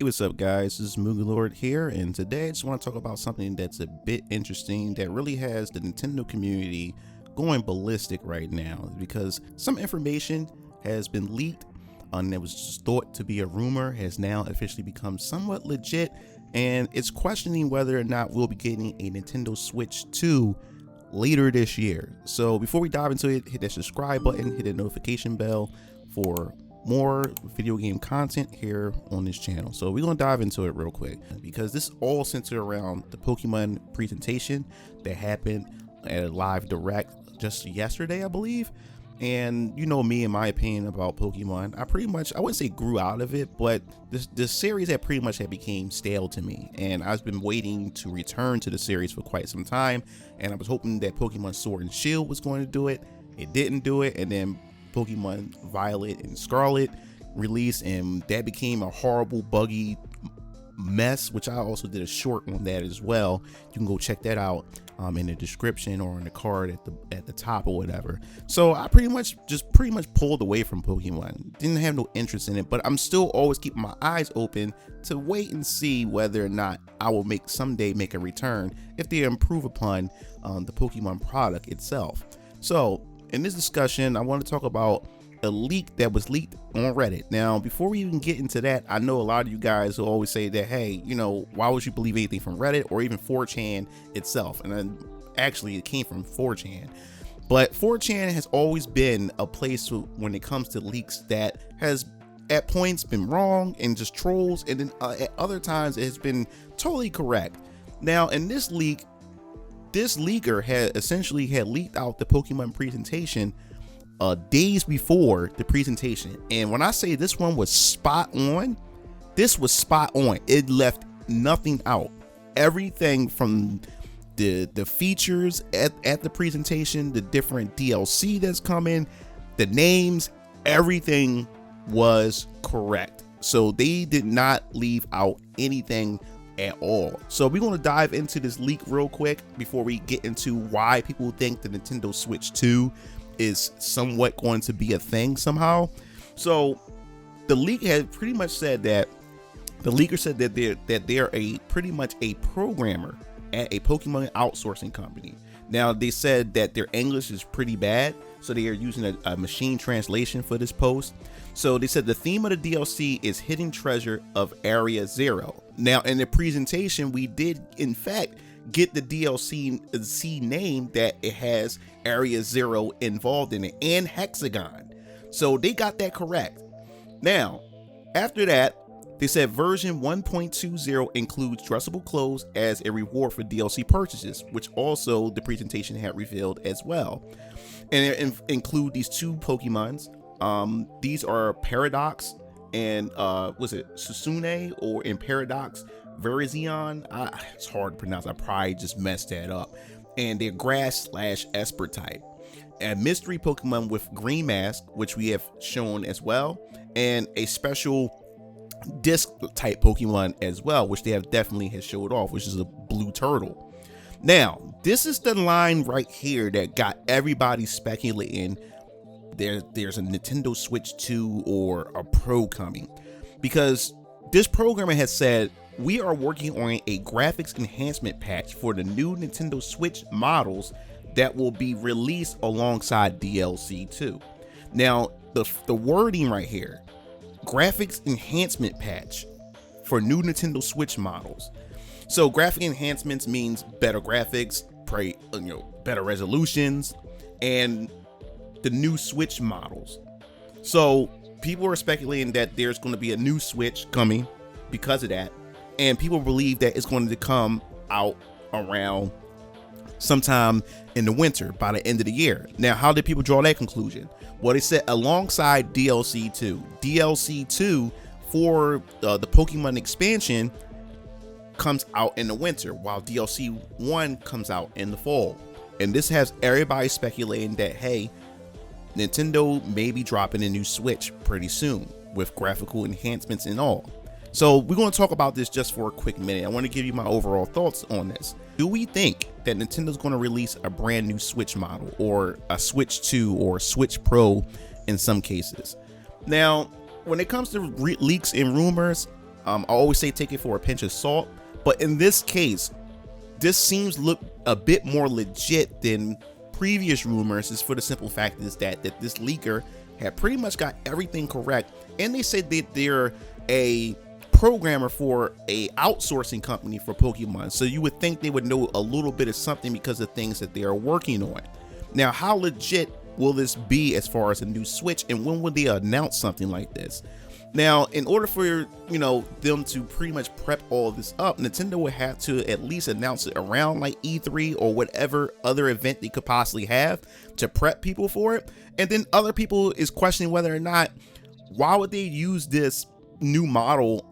Hey, what's up, guys? This is MugenLord here, and today I just want to talk about something that's a bit interesting that really has the Nintendo community going ballistic right now, because some information has been leaked and that was just thought to be a rumor has now officially become somewhat legit, and it's questioning whether or not we'll be getting a Nintendo Switch 2 later this year. So before we dive into it, hit that subscribe button, hit the notification bell for more video game content here on this channel. So we're gonna dive into it real quick because this all centered around the Pokemon presentation that happened at a live direct just yesterday, I believe. And you know me and my opinion about Pokemon, I wouldn't say grew out of it, but this series had pretty much became stale to me, and I've been waiting to return to the series for quite some time, and I was hoping that Pokemon Sword and Shield was going to do it. It didn't do it, and then Pokemon Violet and Scarlet released, and that became a horrible, buggy mess, which I also did a short on that as well. You can go check that out in the description or in the card at the top or whatever. So I pretty much pulled away from Pokemon. Didn't have no interest in it, but I'm still always keeping my eyes open to wait and see whether or not I will someday make a return if they improve upon the Pokemon product itself. So in this discussion, I want to talk about a leak that was leaked on Reddit. Now, before we even get into that, I know a lot of you guys who always say that, hey, you know, why would you believe anything from Reddit or even 4chan itself? And then actually it came from 4chan. But 4chan has always been a place when it comes to leaks that has at points been wrong and just trolls, and then at other times it has been totally correct. Now, in this leak, this leaker had essentially leaked out the Pokemon presentation days before the presentation, and when I say this one was spot on, this was spot on. It left nothing out. Everything from the features at the presentation, the different DLC that's coming, the names, everything was correct. So they did not leave out anything at all. So we're going to dive into this leak real quick before we get into why people think the Nintendo Switch 2 is somewhat going to be a thing somehow. So the leak had pretty much said that the leaker said that they're pretty much a programmer at a Pokemon outsourcing company. Now, they said that their English is pretty bad, so they are using a machine translation for this post. So they said the theme of the DLC is Hidden Treasure of Area Zero. Now, in the presentation, we did in fact get the DLC name that it has Area Zero involved in it, and Hexagon. So they got that correct. Now, after that, they said version 1.20 includes dressable clothes as a reward for DLC purchases, which also the presentation had revealed as well. And it include these two Pokemons. These are Paradox and was it Susune, or in Paradox Virizion? It's hard to pronounce. I probably just messed that up. And they're Grass/Esper type. And mystery Pokemon with green mask, which we have shown as well, and a special disc type Pokemon as well, which they have definitely has showed off, which is a blue turtle. Now, this is the line right here that got everybody speculating there's a Nintendo Switch 2 or a Pro coming, because this programmer has said we are working on a graphics enhancement patch for the new Nintendo Switch models that will be released alongside DLC 2. Now, the wording right here, graphics enhancement patch for new Nintendo Switch models. So graphic enhancements means better graphics, better resolutions, and the new Switch models. So people are speculating that there's going to be a new Switch coming because of that, and people believe that it's going to come out around sometime in the winter, by the end of the year. Now, how did people draw that conclusion? Well, they said alongside DLC 2. DLC 2 for the Pokemon expansion comes out in the winter, while DLC 1 comes out in the fall. And this has everybody speculating that, hey, Nintendo may be dropping a new Switch pretty soon with graphical enhancements and all. So we're going to talk about this just for a quick minute. I want to give you my overall thoughts on this. Do we think that Nintendo's going to release a brand new Switch model, or a Switch 2 or Switch Pro in some cases? Now, when it comes to leaks and rumors, I always say take it for a pinch of salt, but in this case, this seems look a bit more legit than previous rumors, is for the simple fact is that this leaker had pretty much got everything correct, and they said that they're a programmer for a outsourcing company for Pokemon, so you would think they would know a little bit of something because of things that they are working on. Now, how legit will this be as far as a new Switch, and when will they announce something like this? Now, in order for them to pretty much prep all of this up, Nintendo would have to at least announce it around like E3 or whatever other event they could possibly have to prep people for it. And then other people is questioning whether or not, why would they use this new model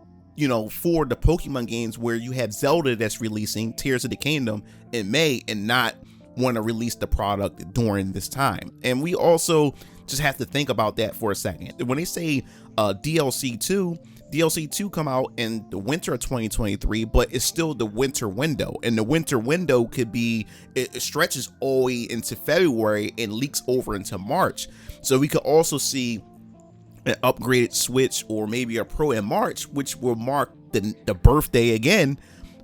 for the Pokemon games where you have Zelda that's releasing Tears of the Kingdom in May and not want to release the product during this time. And we also just have to think about that for a second. When they say DLC 2 come out in the winter of 2023, but it's still the winter window, and the winter window could be, it stretches all the way into February and leaks over into March. So we could also see an upgraded Switch or maybe a Pro in March, which will mark the birthday again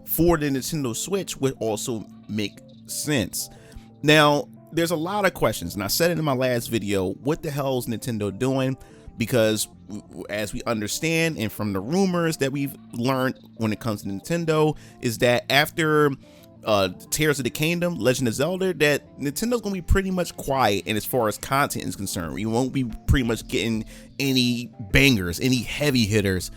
for the Nintendo Switch, would also make sense. Now, there's a lot of questions, and I said it in my last video, what the hell is Nintendo doing? Because as we understand, and from the rumors that we've learned when it comes to Nintendo, is that after Tears of the Kingdom, Legend of Zelda, that Nintendo's gonna be pretty much quiet, and as far as content is concerned, we won't be pretty much getting any bangers, any heavy hitters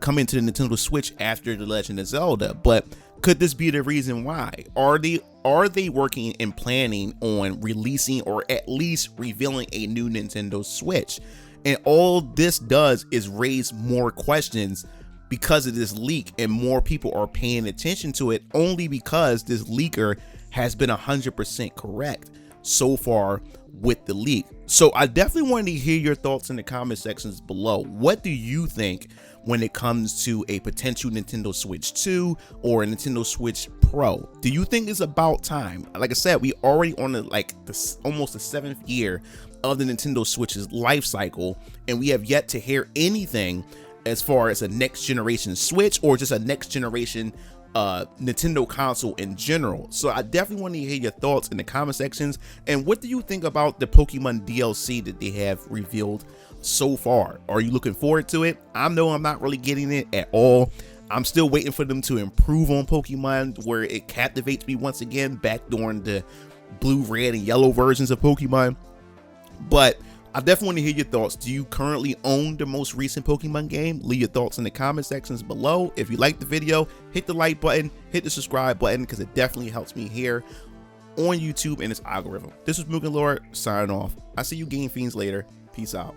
coming to the Nintendo Switch after the Legend of Zelda. But could this be the reason why? Are they working and planning on releasing or at least revealing a new Nintendo Switch? And all this does is raise more questions because of this leak, and more people are paying attention to it only because this leaker has been 100% correct so far with the leak. So I definitely wanted to hear your thoughts in the comment sections below. What do you think when it comes to a potential Nintendo Switch 2 or a Nintendo Switch Pro? Do you think it's about time? Like I said, we already on almost the 7th year of the Nintendo Switch's life cycle, and we have yet to hear anything as far as a next generation Switch or just a next generation Nintendo console in general. So I definitely want to hear your thoughts in the comment sections. And what do you think about the Pokemon DLC that they have revealed so far? Are you looking forward to it? I know I'm not really getting it at all. I'm still waiting for them to improve on Pokemon where it captivates me once again, back during the blue, red, and yellow versions of Pokemon. But I definitely want to hear your thoughts. Do you currently own the most recent Pokemon game? Leave your thoughts in the comment sections below. If you liked the video, hit the like button, hit the subscribe button, because it definitely helps me here on YouTube and its algorithm. This was MugenLord signing off. I see you game fiends later. Peace out.